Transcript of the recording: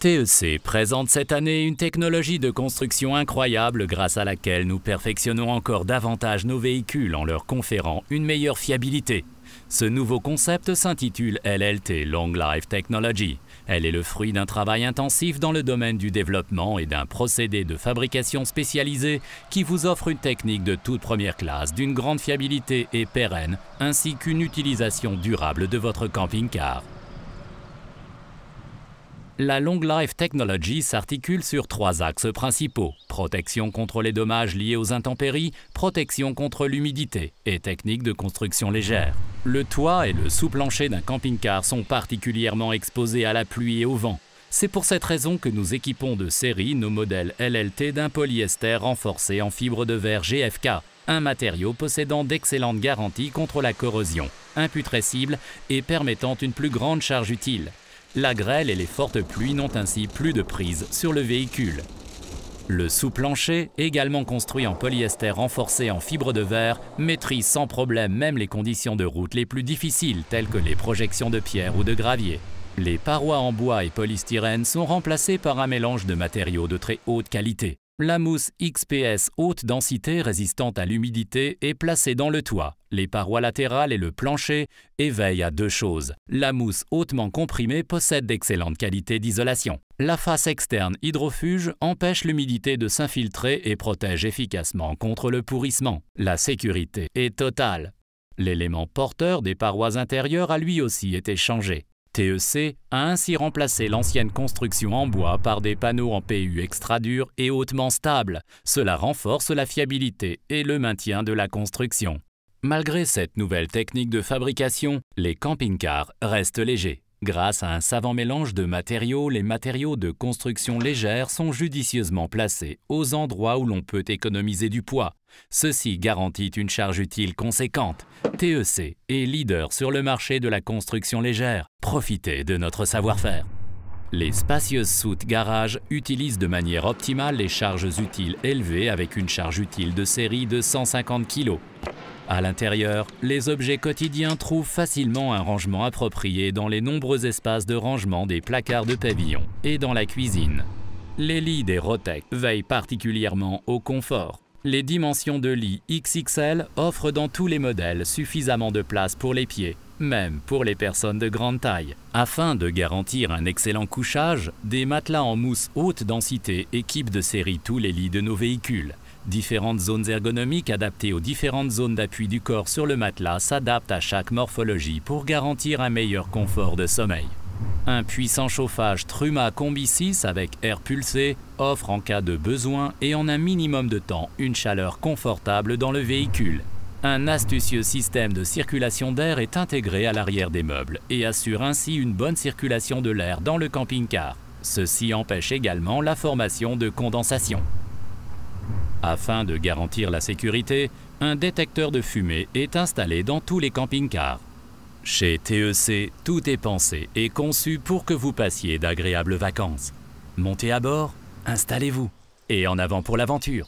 TEC présente cette année une technologie de construction incroyable grâce à laquelle nous perfectionnons encore davantage nos véhicules en leur conférant une meilleure fiabilité. Ce nouveau concept s'intitule LLT Long Life Technology. Elle est le fruit d'un travail intensif dans le domaine du développement et d'un procédé de fabrication spécialisé qui vous offre une technique de toute première classe, d'une grande fiabilité et pérenne, ainsi qu'une utilisation durable de votre camping-car. La Long Life Technology s'articule sur trois axes principaux: protection contre les dommages liés aux intempéries, protection contre l'humidité et technique de construction légère. Le toit et le sous-plancher d'un camping-car sont particulièrement exposés à la pluie et au vent. C'est pour cette raison que nous équipons de série nos modèles LLT d'un polyester renforcé en fibre de verre GFK, un matériau possédant d'excellentes garanties contre la corrosion, imputrescible et permettant une plus grande charge utile. La grêle et les fortes pluies n'ont ainsi plus de prise sur le véhicule. Le sous-plancher, également construit en polyester renforcé en fibre de verre, maîtrise sans problème même les conditions de route les plus difficiles telles que les projections de pierre ou de gravier. Les parois en bois et polystyrène sont remplacées par un mélange de matériaux de très haute qualité. La mousse XPS haute densité résistante à l'humidité est placée dans le toit. Les parois latérales et le plancher éveillent à deux choses. La mousse hautement comprimée possède d'excellentes qualités d'isolation. La face externe hydrofuge empêche l'humidité de s'infiltrer et protège efficacement contre le pourrissement. La sécurité est totale. L'élément porteur des parois intérieures a lui aussi été changé. TEC a ainsi remplacé l'ancienne construction en bois par des panneaux en PU extra durs et hautement stables. Cela renforce la fiabilité et le maintien de la construction. Malgré cette nouvelle technique de fabrication, les camping-cars restent légers. Grâce à un savant mélange de matériaux, les matériaux de construction légère sont judicieusement placés aux endroits où l'on peut économiser du poids. Ceci garantit une charge utile conséquente. TEC est leader sur le marché de la construction légère. Profitez de notre savoir-faire. Les spacieuses soutes garage utilisent de manière optimale les charges utiles élevées avec une charge utile de série de 150 kg. À l'intérieur, les objets quotidiens trouvent facilement un rangement approprié dans les nombreux espaces de rangement des placards de pavillon et dans la cuisine. Les lits des Rotec veillent particulièrement au confort. Les dimensions de lit XXL offrent dans tous les modèles suffisamment de place pour les pieds, même pour les personnes de grande taille. Afin de garantir un excellent couchage, des matelas en mousse haute densité équipent de série tous les lits de nos véhicules. Différentes zones ergonomiques adaptées aux différentes zones d'appui du corps sur le matelas s'adaptent à chaque morphologie pour garantir un meilleur confort de sommeil. Un puissant chauffage Truma Combi 6 avec air pulsé offre en cas de besoin et en un minimum de temps une chaleur confortable dans le véhicule. Un astucieux système de circulation d'air est intégré à l'arrière des meubles et assure ainsi une bonne circulation de l'air dans le camping-car. Ceci empêche également la formation de condensation. Afin de garantir la sécurité, un détecteur de fumée est installé dans tous les camping-cars. Chez TEC, tout est pensé et conçu pour que vous passiez d'agréables vacances. Montez à bord, installez-vous et en avant pour l'aventure!